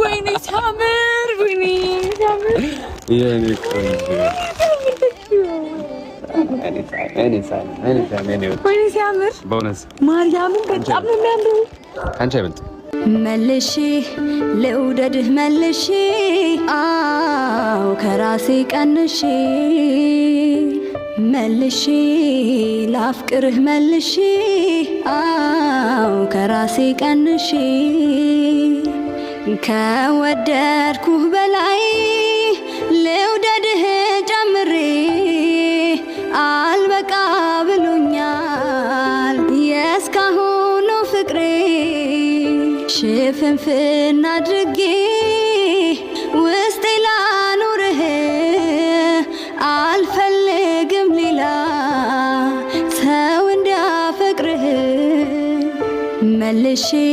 ወይኔ ሲያምር ወይኔ ሲያምር የኔ ቆንጆ ወይኔ ሲያምር በእውነት ማርያምን በጣም ነው የሚያምረው። አንቺ አይበልጥ መልሼ ልውደድህ መልሼ አው ከራሴ ቀንሼ መልሼ ላፍቅርህ መልሼ አው ከራሴ ቀንሼ ከወደድኩህ በላይ ልውደድህ ጨምሬ አልበቃ ብሎኛል የእስካሁኑ ፍቅሬ ሽፍንፍና አድርጌ ውስጤ ላኑርህ አልፈልግም ሌላ ሰው እንዲያፈቅርህ መልሼ